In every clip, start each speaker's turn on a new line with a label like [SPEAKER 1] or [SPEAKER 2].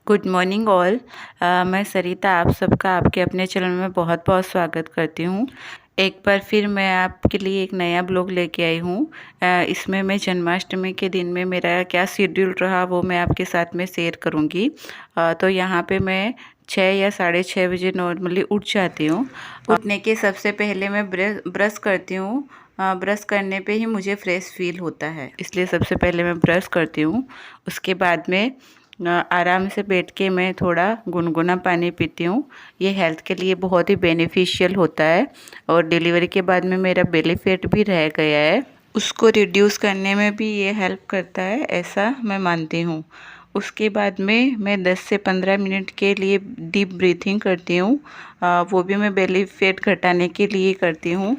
[SPEAKER 1] Good morning all. मैं सरिता आप सबका आपके अपने चैनल में बहुत बहुत स्वागत करती हूँ। एक बार फिर मैं आपके लिए एक नया ब्लॉग लेके आई हूँ। इसमें मैं जन्माष्टमी के दिन में मेरा क्या शेड्यूल रहा वो मैं आपके साथ में शेयर करूँगी। तो यहाँ पे मैं 6 या 6:30 बजे नॉर्मली उठ जाती हूँ। उठने के सबसे पहले मैं ब्रश करती हूँ। ब्रश करने पे ही मुझे फ्रेश फील होता है, इसलिए सबसे पहले मैं ब्रश करती हूँ। उसके बाद में आराम से बैठ के मैं थोड़ा गुनगुना पानी पीती हूँ। ये हेल्थ के लिए बहुत ही बेनिफिशियल होता है और डिलीवरी के बाद में मेरा बेली फैट भी रह गया है, उसको रिड्यूस करने में भी ये हेल्प करता है, ऐसा मैं मानती हूँ। उसके बाद में मैं 10 से 15 मिनट के लिए डीप ब्रीथिंग करती हूँ। वो भी मैं बेली फैट घटाने के लिए करती हूँ।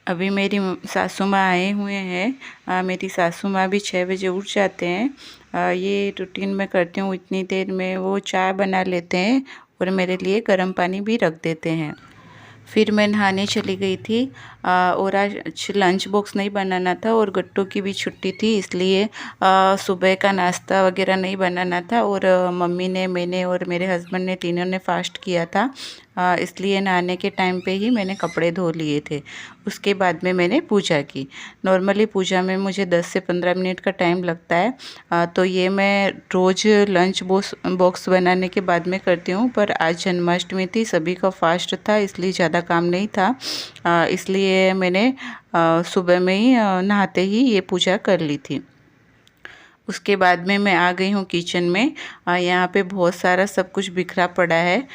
[SPEAKER 1] अभी मेरी सासू माँ आए हुए हैं। मेरी सासू माँ भी 6 बजे उठ जाते हैं। ये रूटीन मैं करती हूँ। इतनी देर में वो चाय बना लेते हैं और मेरे लिए गर्म पानी भी रख देते हैं। फिर मैं नहाने चली गई थी और आज लंच बॉक्स नहीं बनाना था और गट्टू की भी छुट्टी थी, इसलिए सुबह का नाश्ता वगैरह नहीं बनाना था। और मम्मी ने, मैंने और मेरे हस्बैंड ने तीनों ने फास्ट किया था, इसलिए नहाने के टाइम पे ही मैंने कपड़े धो लिए थे। उसके बाद में मैंने पूजा की। नॉर्मली पूजा में मुझे 10 से 15 मिनट का टाइम लगता है। तो ये मैं रोज़ लंच बॉक्स बनाने के बाद में करती हूँ, पर आज जन्माष्टमी थी, सभी का फास्ट था, इसलिए ज़्यादा काम नहीं था। इसलिए मैंने सुबह में ही नहाते ही ये पूजा कर ली थी। उसके बाद में मैं आ गई हूँ किचन में। यहाँ पे बहुत सारा सब कुछ बिखरा पड़ा है।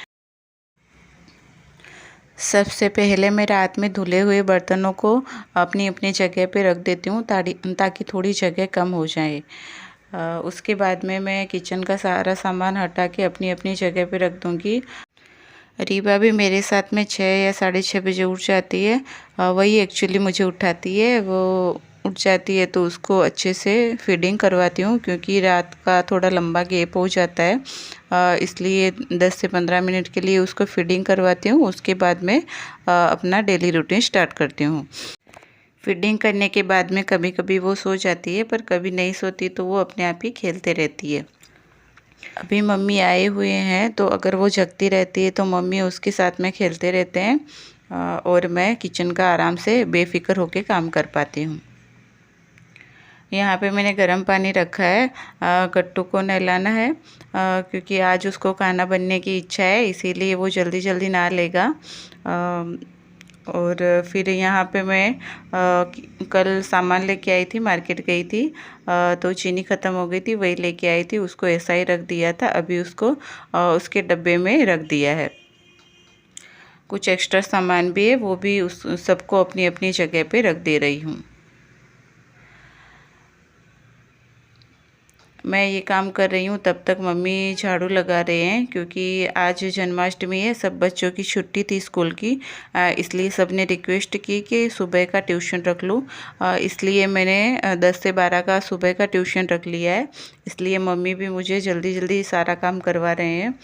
[SPEAKER 1] सबसे पहले मैं रात में धुले हुए बर्तनों को अपनी अपनी जगह पे रख देती हूँ ताकि थोड़ी जगह कम हो जाए। उसके बाद में मैं किचन का सारा सामान हटा के अपनी अपनी जगह पे रख दूँगी। रीबा भी मेरे साथ में 6 या 6:30 बजे उठ जाती है। वही एक्चुअली मुझे उठाती है। वो उठ जाती है तो उसको अच्छे से फीडिंग करवाती हूँ, क्योंकि रात का थोड़ा लंबा गैप हो जाता है, इसलिए 10 से 15 मिनट के लिए उसको फीडिंग करवाती हूँ। उसके बाद में अपना डेली रूटीन स्टार्ट करती हूँ। फीडिंग करने के बाद में कभी कभी वो सो जाती है, पर कभी नहीं सोती तो वो अपने आप ही खेलते रहती है। अभी मम्मी आए हुए हैं, तो अगर वो जगती रहती है तो मम्मी उसके साथ में खेलते रहते हैं और मैं किचन का आराम से बेफिक्र होके काम कर पाती हूँ। यहाँ पे मैंने गर्म पानी रखा है। गट्टू को नहलाना है, क्योंकि आज उसको खाना बनने की इच्छा है, इसीलिए वो जल्दी जल्दी नहा लेगा। और फिर यहाँ पे मैं कल सामान लेके आई थी, मार्केट गई थी, तो चीनी ख़त्म हो गई थी, वही लेके आई थी, उसको ऐसा ही रख दिया था। अभी उसको उसके डब्बे में रख दिया है। कुछ एक्स्ट्रा सामान भी है, वो भी उस सबको अपनी अपनी जगह पे रख दे रही हूँ। मैं ये काम कर रही हूँ तब तक मम्मी झाड़ू लगा रहे हैं, क्योंकि आज जन्माष्टमी है, सब बच्चों की छुट्टी थी स्कूल की, इसलिए सब ने रिक्वेस्ट की कि सुबह का ट्यूशन रख लूँ। इसलिए मैंने 10 से 12 का सुबह का ट्यूशन रख लिया है, इसलिए मम्मी भी मुझे जल्दी जल्दी सारा काम करवा रहे हैं।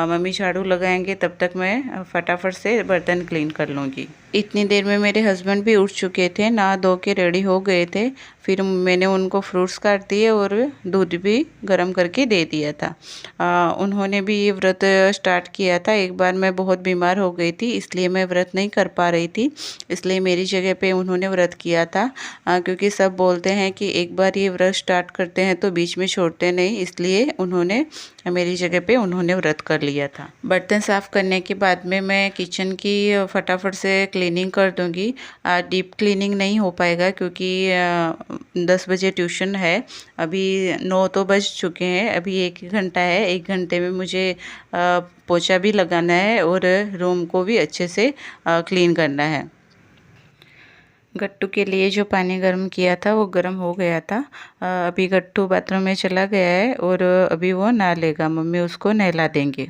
[SPEAKER 1] मम्मी झाड़ू लगाएंगे, तब तक मैं फटाफट से बर्तन क्लीन कर लूँगी। इतनी देर में मेरे हस्बैंड भी उठ चुके थे, नहा धो के रेडी हो गए थे। फिर मैंने उनको फ्रूट्स काट दिए और दूध भी गर्म करके दे दिया था। उन्होंने भी ये व्रत स्टार्ट किया था। एक बार मैं बहुत बीमार हो गई थी, इसलिए मैं व्रत नहीं कर पा रही थी, इसलिए मेरी जगह पे उन्होंने व्रत किया था। क्योंकि सब बोलते हैं कि एक बार ये व्रत स्टार्ट करते हैं तो बीच में छोड़ते नहीं, इसलिए उन्होंने मेरी जगह पे उन्होंने व्रत कर लिया था। बर्तन साफ़ करने के बाद में मैं किचन की फटाफट से क्लीनिंग कर दूंगी। डीप क्लीनिंग नहीं हो पाएगा, क्योंकि 10 बजे ट्यूशन है। अभी 9 तो बज चुके हैं, अभी 1 घंटा है। 1 घंटे में मुझे पोछा भी लगाना है और रूम को भी अच्छे से क्लीन करना है। गट्टू के लिए जो पानी गर्म किया था वो गर्म हो गया था। अभी गट्टू बाथरूम में चला गया है और अभी वो नहा लेगा, मम्मी उसको नहला देंगे।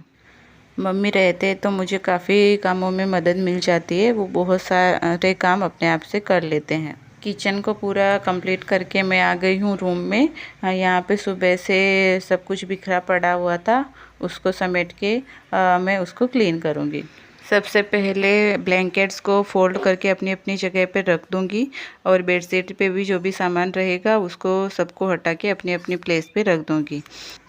[SPEAKER 1] मम्मी रहते तो मुझे काफ़ी कामों में मदद मिल जाती है, वो बहुत सारे काम अपने आप से कर लेते हैं। किचन को पूरा कंप्लीट करके मैं आ गई हूँ रूम में। यहाँ पे सुबह से सब कुछ बिखरा पड़ा हुआ था, उसको समेट के मैं उसको क्लीन करूँगी। सबसे पहले ब्लैंकेट्स को फोल्ड करके अपनी अपनी जगह पे रख दूंगी और बेडशीट पे भी जो भी सामान रहेगा उसको सबको हटा के अपनी अपनी प्लेस पे रख दूंगी।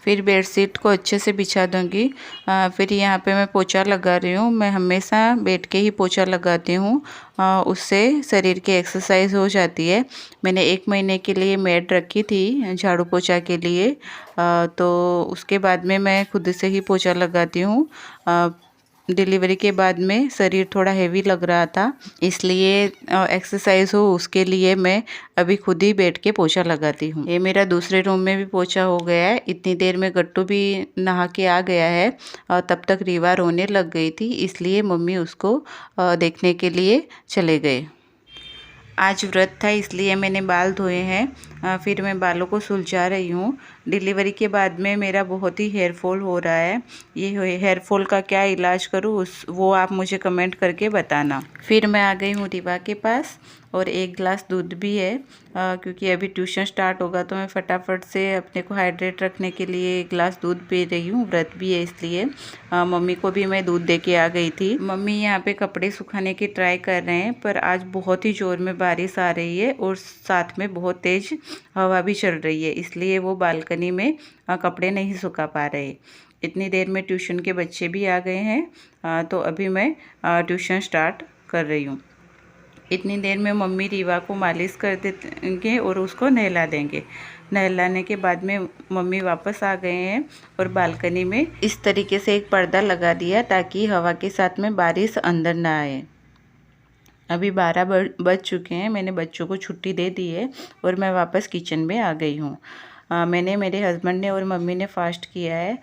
[SPEAKER 1] फिर बेडशीट को अच्छे से बिछा दूंगी। फिर यहाँ पे मैं पोछा लगा रही हूँ। मैं हमेशा बैठ के ही पोछा लगाती हूँ, उससे शरीर की एक्सरसाइज हो जाती है। मैंने 1 महीने के लिए मेड रखी थी झाड़ू पोछा के लिए, तो उसके बाद में मैं खुद से ही पोछा लगाती हूँ। डिलीवरी के बाद में शरीर थोड़ा हेवी लग रहा था, इसलिए एक्सरसाइज हो उसके लिए मैं अभी खुद ही बैठ के पोछा लगाती हूँ। ये मेरा दूसरे रूम में भी पोछा हो गया है। इतनी देर में गट्टू भी नहा के आ गया है और तब तक रीवा रोने लग गई थी, इसलिए मम्मी उसको देखने के लिए चले गए। आज व्रत था इसलिए मैंने बाल धोए हैं। फिर मैं बालों को सुलझा रही हूँ। डिलीवरी के बाद में मेरा बहुत ही हेयर फॉल हो रहा है। ये हेयर फॉल का क्या इलाज करूँ वो आप मुझे कमेंट करके बताना। फिर मैं आ गई हूँ रीवा के पास और 1 गिलास दूध भी है, क्योंकि अभी ट्यूशन स्टार्ट होगा तो मैं फटाफट से अपने को हाइड्रेट रखने के लिए 1 गिलास दूध पी रही हूँ। व्रत भी है इसलिए। मम्मी को भी मैं दूध दे के आ गई थी। मम्मी यहाँ पे कपड़े सुखाने की ट्राई कर रहे हैं, पर आज बहुत ही ज़ोर में बारिश आ रही है और साथ में बहुत तेज़ हवा भी चल रही है, इसलिए वो बालकनी में कपड़े नहीं सुखा पा रहे। इतनी देर में ट्यूशन के बच्चे भी आ गए हैं, तो अभी मैं ट्यूशन स्टार्ट कर रही हूँ। इतनी देर में मम्मी रीवा को मालिश कर देंगे और उसको नहला देंगे। नहलाने के बाद में मम्मी वापस आ गए हैं और बालकनी में इस तरीके से एक पर्दा लगा दिया ताकि हवा के साथ में बारिश अंदर ना आए। अभी 12 बज चुके हैं। मैंने बच्चों को छुट्टी दे दी है और मैं वापस किचन में आ गई हूँ। मैंने, मेरे हस्बैंड ने और मम्मी ने फ़ास्ट किया है,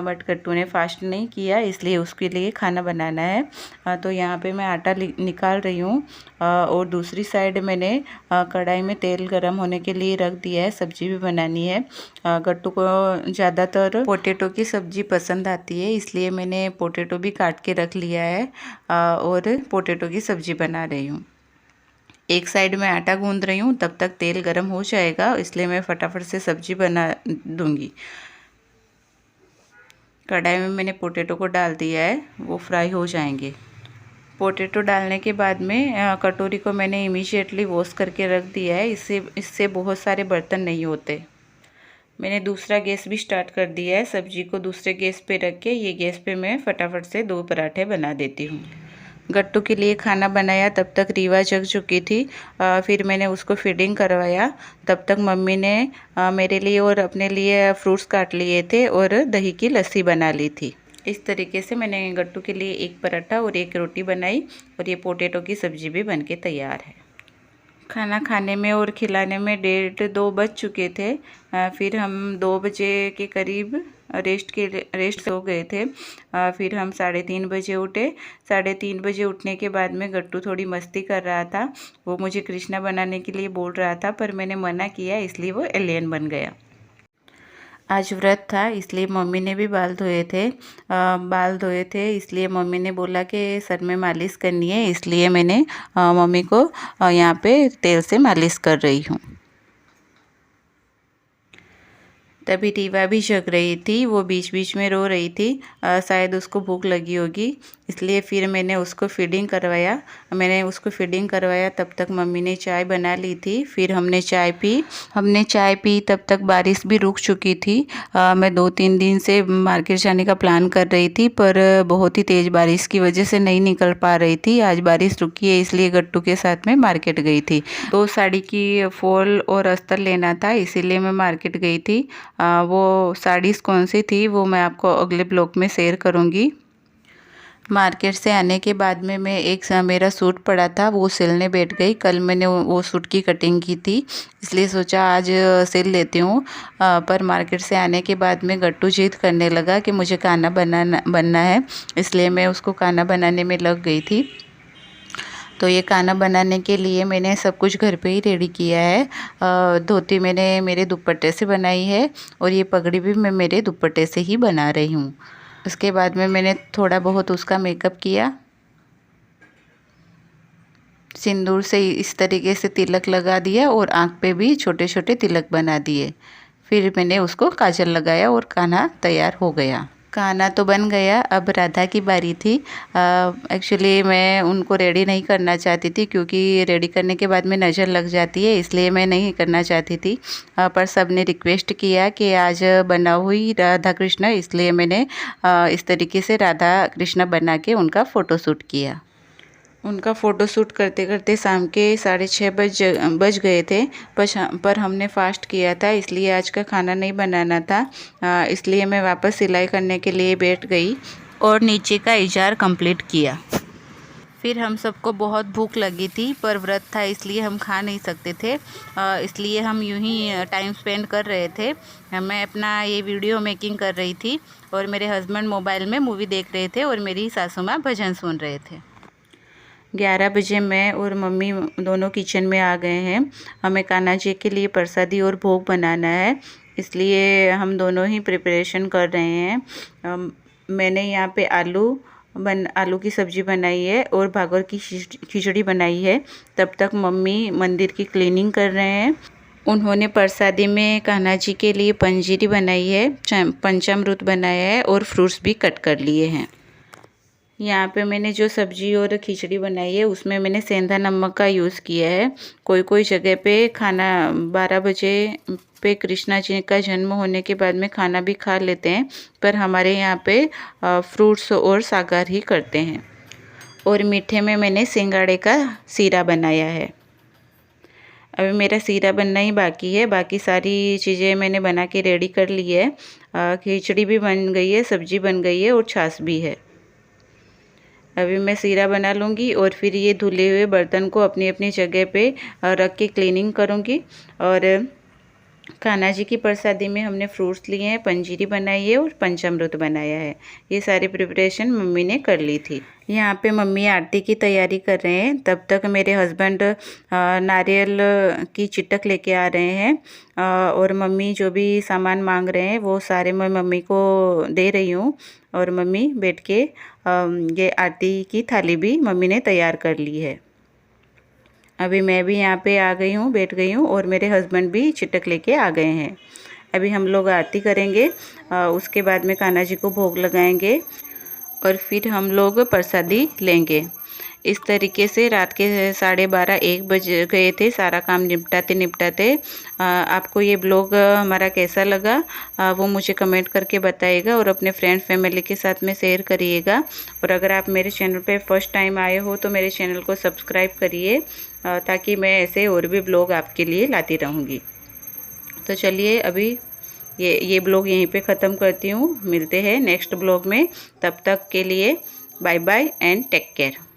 [SPEAKER 1] बट कट्टू ने फ़ास्ट नहीं किया, इसलिए उसके लिए खाना बनाना है। तो यहाँ पे मैं आटा निकाल रही हूँ और दूसरी साइड मैंने कढ़ाई में तेल गरम होने के लिए रख दिया है। सब्जी भी बनानी है। कट्टू को ज़्यादातर पोटैटो की सब्ज़ी पसंद आती है, इसलिए मैंने पोटैटो भी काट के रख लिया है और पोटैटो की सब्ज़ी बना रही हूँ। एक साइड में आटा गूंद रही हूँ, तब तक तेल गरम हो जाएगा, इसलिए मैं फटाफट से सब्जी बना दूंगी। कढ़ाई में मैंने पोटैटो को डाल दिया है, वो फ्राई हो जाएंगे। पोटैटो डालने के बाद में कटोरी को मैंने इमीडिएटली वॉश करके रख दिया है, इससे बहुत सारे बर्तन नहीं होते। मैंने दूसरा गैस भी स्टार्ट कर दिया है। सब्जी को दूसरे गैस पे रख के ये गैस पे मैं फटाफट से 2 पराठे बना देती हूँ। गट्टू के लिए खाना बनाया, तब तक रीवा जग चुकी थी। फिर मैंने उसको फीडिंग करवाया। तब तक मम्मी ने मेरे लिए और अपने लिए फ्रूट्स काट लिए थे और दही की लस्सी बना ली थी। इस तरीके से मैंने गट्टू के लिए 1 पराठा और 1 रोटी बनाई और ये पोटैटो की सब्ज़ी भी बनके तैयार है। खाना खाने में और खिलाने में 1:30-2 बज चुके थे। फिर हम 2 बजे के करीब रेस्ट हो गए थे। फिर हम 3:30 बजे उठे। 3:30 बजे उठने के बाद में गट्टू थोड़ी मस्ती कर रहा था। वो मुझे कृष्णा बनाने के लिए बोल रहा था, पर मैंने मना किया, इसलिए वो एलियन बन गया। आज व्रत था इसलिए मम्मी ने भी बाल धोए थे, इसलिए मम्मी ने बोला कि सर में मालिश करनी है, इसलिए मैंने मम्मी को यहाँ पे तेल से मालिश कर रही हूँ। तभी रीवा भी जग रही थी, वो बीच बीच में रो रही थी। शायद उसको भूख लगी होगी, इसलिए फिर मैंने उसको फीडिंग करवाया। तब तक मम्मी ने चाय बना ली थी। फिर हमने चाय पी। तब तक बारिश भी रुक चुकी थी। मैं 2-3 दिन से मार्केट जाने का प्लान कर रही थी, पर बहुत ही तेज़ बारिश की वजह से नहीं निकल पा रही थी। आज बारिश रुकी है, इसलिए गट्टू के साथ में मार्केट गई थी। 2 साड़ी की फॉल और अस्तर लेना था, इसीलिए मैं मार्केट गई थी। वो साड़ीज़ कौन सी थी वो मैं आपको अगले ब्लॉग में शेयर करूँगी। मार्केट से आने के बाद में मैं मेरा सूट पड़ा था, वो सिलने बैठ गई। कल मैंने वो सूट की कटिंग की थी, इसलिए सोचा आज सिल लेती हूँ। पर मार्केट से आने के बाद में गट्टू जिद करने लगा कि मुझे खाना बनना है, इसलिए मैं उसको खाना बनाने में लग गई थी। तो ये खाना बनाने के लिए मैंने सब कुछ घर पे ही रेडी किया है। धोती मैंने मेरे दुपट्टे से बनाई है और ये पगड़ी भी मैं मेरे दुपट्टे से ही बना रही हूँ। उसके बाद में मैंने थोड़ा बहुत उसका मेकअप किया। सिंदूर से इस तरीके से तिलक लगा दिया और आँख पे भी छोटे छोटे तिलक बना दिए। फिर मैंने उसको काजल लगाया और खाना तैयार हो गया। खाना तो बन गया, अब राधा की बारी थी। एक्चुअली मैं उनको रेडी नहीं करना चाहती थी क्योंकि रेडी करने के बाद में नज़र लग जाती है, इसलिए मैं नहीं करना चाहती थी। पर सब ने रिक्वेस्ट किया कि आज बना हुई राधा कृष्ण, इसलिए मैंने इस तरीके से राधा कृष्ण बना के उनका फ़ोटोशूट किया। उनका फ़ोटोशूट करते करते शाम के 6:30 बज गए थे, पर हमने फ़ास्ट किया था, इसलिए आज का खाना नहीं बनाना था। इसलिए मैं वापस सिलाई करने के लिए बैठ गई और नीचे का इजार कंप्लीट किया। फिर हम सबको बहुत भूख लगी थी, पर व्रत था इसलिए हम खा नहीं सकते थे, इसलिए हम यूं ही टाइम स्पेंड कर रहे थे। मैं अपना ये वीडियो मेकिंग कर रही थी और मेरे हस्बैंड मोबाइल में मूवी देख रहे थे और मेरी सासू माँ भजन सुन रहे थे। 11 बजे मैं और मम्मी दोनों किचन में आ गए हैं। हमें कान्हा जी के लिए प्रसादी और भोग बनाना है, इसलिए हम दोनों ही प्रिपरेशन कर रहे हैं। मैंने यहाँ पे आलू की सब्ज़ी बनाई है और भागवत की खिचड़ी बनाई है। तब तक मम्मी मंदिर की क्लीनिंग कर रहे हैं। उन्होंने प्रसादी में कान्हा जी के लिए पंजीरी बनाई है, पंचामृत बनाया है और फ्रूट्स भी कट कर लिए हैं। यहाँ पे मैंने जो सब्जी और खिचड़ी बनाई है उसमें मैंने सेंधा नमक का यूज़ किया है। कोई जगह पे खाना 12 बजे पे कृष्णा जी का जन्म होने के बाद में खाना भी खा लेते हैं, पर हमारे यहाँ पे फ्रूट्स और सागर ही करते हैं। और मीठे में मैंने सिंगाड़े का सीरा बनाया है। अभी मेरा सीरा बनना ही बाकी है, बाकी सारी चीज़ें मैंने बना के रेडी कर ली है। खिचड़ी भी बन गई है, सब्जी बन गई है और छाछ भी है। अभी मैं सीरा बना लूँगी और फिर ये धुले हुए बर्तन को अपनी अपनी जगह पे रख के क्लीनिंग करूँगी। और कान्हा जी की प्रसादी में हमने फ्रूट्स लिए हैं, पंजीरी बनाई है और पंचामृत बनाया है। ये सारी प्रिपरेशन मम्मी ने कर ली थी। यहाँ पे मम्मी आरती की तैयारी कर रहे हैं, तब तक मेरे हस्बैंड नारियल की चिटक लेके आ रहे हैं और मम्मी जो भी सामान मांग रहे हैं वो सारे मैं मम्मी को दे रही हूँ। और मम्मी बैठ के ये आरती की थाली भी मम्मी ने तैयार कर ली है। अभी मैं भी यहाँ पे आ गई हूँ, बैठ गई हूँ और मेरे हस्बैंड भी चिटक लेके आ गए हैं। अभी हम लोग आरती करेंगे, उसके बाद में कान्हा जी को भोग लगाएंगे और फिर हम लोग प्रसादी लेंगे। इस तरीके से रात के 12:30-1 बज गए थे सारा काम निपटाते। आपको ये ब्लॉग हमारा कैसा लगा वो मुझे कमेंट करके बताइएगा और अपने फ्रेंड फैमिली के साथ में शेयर करिएगा। और अगर आप मेरे चैनल पे फर्स्ट टाइम आए हो तो मेरे चैनल को सब्सक्राइब करिए, ताकि मैं ऐसे और भी ब्लॉग आपके लिए लाती रहूँगी। तो चलिए अभी ये ब्लॉग यहीं पे ख़त्म करती हूँ। मिलते हैं नेक्स्ट ब्लॉग में, तब तक के लिए bye bye and take care.